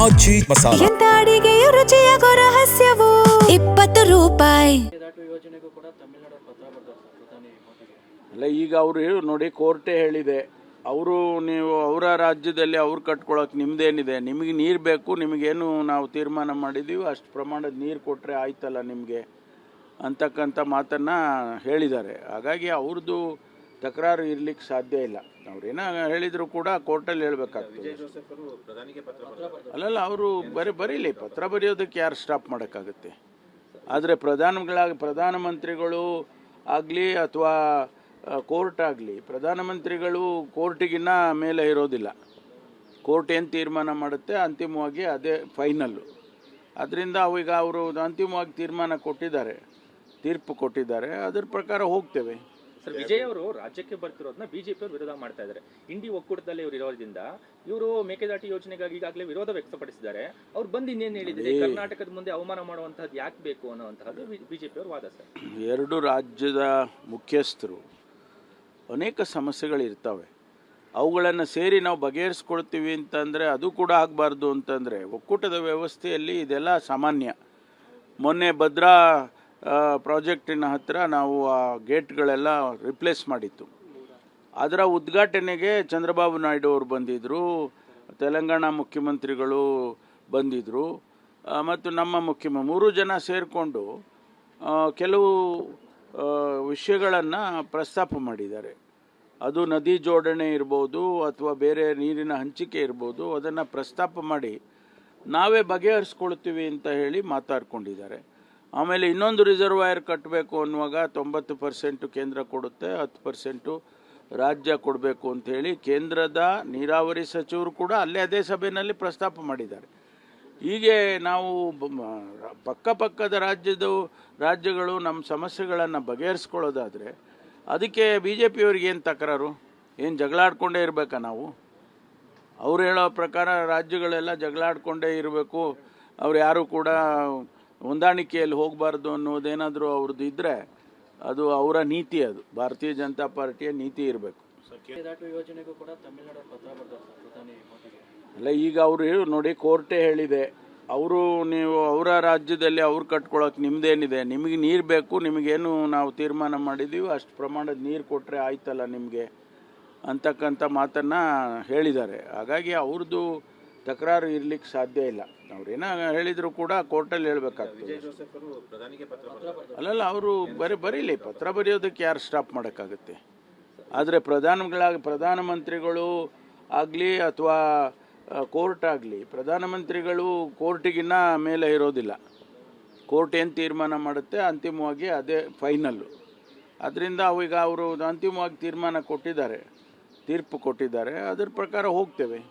ಆಚಿ ಮಸಾಲ. ಎಂತ ಅಡಿಗೆಯ ರುಚಿಯಾಗೋ ರಹಸ್ಯವು 20 ರೂಪಾಯಿ. ಅಲ್ಲ, ಈಗ ಅವರು ನೋಡಿ, ಕೋರ್ಟೇ ಹೇಳಿದೆ, ಅವರು ನೀವು ಅವರ ರಾಜ್ಯದಲ್ಲಿ ಅವ್ರು ಕಟ್ಕೊಳಕ್ಕೆ ನಿಮ್ದೇನಿದೆ, ನಿಮಗೆ ನೀರು ಬೇಕು, ನಿಮಗೇನು ನಾವು ತೀರ್ಮಾನ ಮಾಡಿದ್ದೀವಿ ಅಷ್ಟು ಪ್ರಮಾಣದ ನೀರು ಕೊಟ್ಟರೆ ಆಯ್ತಲ್ಲ ನಿಮಗೆ ಅಂತಕ್ಕಂಥ ಮಾತನ್ನು ಹೇಳಿದ್ದಾರೆ. ಹಾಗಾಗಿ ಅವ್ರದ್ದು ತಕರಾರು ಇರಲಿಕ್ಕೆ ಸಾಧ್ಯ ಇಲ್ಲ. ಅವ್ರೇನೋ ಹೇಳಿದರೂ ಕೂಡ ಕೋರ್ಟಲ್ಲಿ ಹೇಳಬೇಕಾಗ್ತದೆ. ಅಲ್ಲಲ್ಲ, ಅವರು ಬರೀಲಿ, ಪತ್ರ ಬರೆಯೋದಕ್ಕೆ ಯಾರು ಸ್ಟಾಪ್ ಮಾಡೋಕ್ಕಾಗುತ್ತೆ. ಆದರೆ ಪ್ರಧಾನಮಂತ್ರಿಗಳು ಆಗಲಿ ಅಥವಾ ಕೋರ್ಟ್ ಆಗಲಿ, ಪ್ರಧಾನಮಂತ್ರಿಗಳು ಕೋರ್ಟಿಗಿನ್ನ ಮೇಲೆ ಇರೋದಿಲ್ಲ. ಕೋರ್ಟ್ ಏನು ತೀರ್ಮಾನ ಮಾಡುತ್ತೆ ಅಂತಿಮವಾಗಿ ಅದೇ ಫೈನಲ್ಲು. ಅದರಿಂದ ಈಗ ಅವರು ಅಂತಿಮವಾಗಿ ತೀರ್ಪು ಕೊಟ್ಟಿದ್ದಾರೆ, ಅದರ ಪ್ರಕಾರ ಹೋಗ್ತೇವೆ. ಸರ್, ವಿಜಯ್ ಅವರು ರಾಜ್ಯಕ್ಕೆ ಬರ್ತಿರೋದನ್ನ ಬಿಜೆಪಿ ಅವರು ವಿರೋಧ ಮಾಡ್ತಾ ಇದ್ದಾರೆ. ಇಂಡಿ ಒಕ್ಕೂಟದಲ್ಲಿ ಇವರು ಇರೋದ್ರಿಂದ ಇವರು ಮೇಕೆದಾಟು ಯೋಜನೆಗಾಗಿ ಈಗಾಗಲೇ ವಿರೋಧ ವ್ಯಕ್ತಪಡಿಸಿದ್ದಾರೆ. ಅವ್ರು ಬಂದು ಇನ್ನೇನು ಹೇಳಿದ್ದಾರೆ, ಕರ್ನಾಟಕದ ಮುಂದೆ ಅವಮಾನ ಮಾಡುವಂತಹದ್ದು ಯಾಕೆ ಬೇಕು ಅನ್ನುವಂತಹದ್ದು ಬಿಜೆಪಿ ಅವರು ವಾದ. ಸರ್, ಎರಡು ರಾಜ್ಯದ ಮುಖ್ಯಸ್ಥರು ಅನೇಕ ಸಮಸ್ಯೆಗಳಿರ್ತವೆ, ಅವುಗಳನ್ನು ಸೇರಿ ನಾವು ಬಗೆಹರಿಸ್ಕೊಳ್ತೀವಿ ಅಂತಂದರೆ ಅದು ಕೂಡ ಆಗಬಾರ್ದು. ಅಂತಂದರೆ ಒಕ್ಕೂಟದ ವ್ಯವಸ್ಥೆಯಲ್ಲಿ ಇದೆಲ್ಲ ಸಾಮಾನ್ಯ. ಮೊನ್ನೆ ಭದ್ರಾ ಪ್ರಾಜೆಕ್ಟಿನ ಹತ್ತಿರ ನಾವು ಆ ಗೇಟ್ಗಳೆಲ್ಲ ರಿಪ್ಲೇಸ್ ಮಾಡಿತ್ತು. ಅದರ ಉದ್ಘಾಟನೆಗೆ ಚಂದ್ರಬಾಬು ನಾಯ್ಡು ಅವರು ಬಂದಿದ್ದರು, ತೆಲಂಗಾಣ ಮುಖ್ಯಮಂತ್ರಿಗಳು ಬಂದಿದ್ದರು, ಮತ್ತು ನಮ್ಮ ಮೂರು ಜನ ಸೇರಿಕೊಂಡು ಕೆಲವು ವಿಷಯಗಳನ್ನು ಪ್ರಸ್ತಾಪ ಮಾಡಿದ್ದಾರೆ. ಅದು ನದಿ ಜೋಡಣೆ ಇರ್ಬೋದು ಅಥವಾ ಬೇರೆ ನೀರಿನ ಹಂಚಿಕೆ ಇರ್ಬೋದು, ಅದನ್ನು ಪ್ರಸ್ತಾಪ ಮಾಡಿ ನಾವೇ ಬಗೆಹರಿಸ್ಕೊಳ್ತೀವಿ ಅಂತ ಹೇಳಿ ಮಾತಾಡ್ಕೊಂಡಿದ್ದಾರೆ. ಆಮೇಲೆ ಇನ್ನೊಂದು ರಿಸರ್ವಾಯರ್ ಕಟ್ಟಬೇಕು ಅನ್ನುವಾಗ 90% ಕೇಂದ್ರ ಕೊಡುತ್ತೆ, 10% ರಾಜ್ಯ ಕೊಡಬೇಕು ಅಂಥೇಳಿ ಕೇಂದ್ರದ ನೀರಾವರಿ ಸಚಿವರು ಕೂಡ ಅದೇ ಸಭೆಯಲ್ಲಿ ಪ್ರಸ್ತಾಪ ಮಾಡಿದ್ದಾರೆ. ಹೀಗೆ ನಾವು ಪಕ್ಕದ ರಾಜ್ಯಗಳು ನಮ್ಮ ಸಮಸ್ಯೆಗಳನ್ನು ಬಗೆಹರಿಸ್ಕೊಳ್ಳೋದಾದರೆ ಅದಕ್ಕೆ ಬಿ ಜೆ ಪಿಯವ್ರಿಗೆ ಏನು ತಕರಾರು? ಏನು ಜಗಳಾಡ್ಕೊಂಡೇ ಇರಬೇಕಾ ನಾವು? ಅವ್ರು ಹೇಳೋ ಪ್ರಕಾರ ರಾಜ್ಯಗಳೆಲ್ಲ ಜಗಳಾಡ್ಕೊಂಡೇ ಇರಬೇಕು, ಅವ್ರು ಯಾರು ಕೂಡ ಹೊಂದಾಣಿಕೆಯಲ್ಲಿ ಹೋಗಬಾರ್ದು ಅನ್ನೋದೇನಾದರೂ ಅವ್ರದ್ದು ಇದ್ದರೆ ಅದು ಅವರ ನೀತಿ, ಅದು ಭಾರತೀಯ ಜನತಾ ಪಾರ್ಟಿಯ ನೀತಿ ಇರಬೇಕು. ಅಲ್ಲ, ಈಗ ಅವರು ನೋಡಿ, ಕೋರ್ಟೇ ಹೇಳಿದೆ, ನೀವು ಅವರ ರಾಜ್ಯದಲ್ಲಿ ಅವ್ರು ಕಟ್ಕೊಳಕ್ಕೆ ನಿಮ್ದೇನಿದೆ, ನಿಮಗೆ ನೀರು ಬೇಕು, ನಿಮಗೇನು ನಾವು ತೀರ್ಮಾನ ಮಾಡಿದ್ದೀವಿ ಅಷ್ಟು ಪ್ರಮಾಣದ ನೀರು ಕೊಟ್ಟರೆ ಆಯ್ತಲ್ಲ ನಿಮಗೆ ಅಂತಕ್ಕಂಥ ಮಾತನ್ನು ಹೇಳಿದ್ದಾರೆ. ಹಾಗಾಗಿ ಅವ್ರದ್ದು ತಕರಾರು ಇರಲಿಕ್ಕೆ ಸಾಧ್ಯ ಇಲ್ಲ. ಅವ್ರೇನೋ ಹೇಳಿದರೂ ಕೂಡ ಕೋರ್ಟಲ್ಲಿ ಹೇಳಬೇಕಾಗ್ತದೆ. ಅಲ್ಲಲ್ಲ, ಅವರು ಬರೀಲಿ, ಪತ್ರ ಬರೆಯೋದಕ್ಕೆ ಯಾರು ಸ್ಟಾಪ್ ಮಾಡೋಕ್ಕಾಗುತ್ತೆ. ಆದರೆ ಪ್ರಧಾನಮಂತ್ರಿಗಳು ಆಗಲಿ ಅಥವಾ ಕೋರ್ಟ್ ಆಗಲಿ, ಪ್ರಧಾನಮಂತ್ರಿಗಳು ಕೋರ್ಟಿಗಿನ್ನ ಮೇಲೆ ಇರೋದಿಲ್ಲ. ಕೋರ್ಟ್ ಏನು ತೀರ್ಮಾನ ಮಾಡುತ್ತೆ ಅಂತಿಮವಾಗಿ ಅದೇ ಫೈನಲ್ಲು. ಅದರಿಂದ ಈಗ ಅವರು ಅಂತಿಮವಾಗಿ ತೀರ್ಪು ಕೊಟ್ಟಿದ್ದಾರೆ, ಅದರ ಪ್ರಕಾರ ಹೋಗ್ತೇವೆ.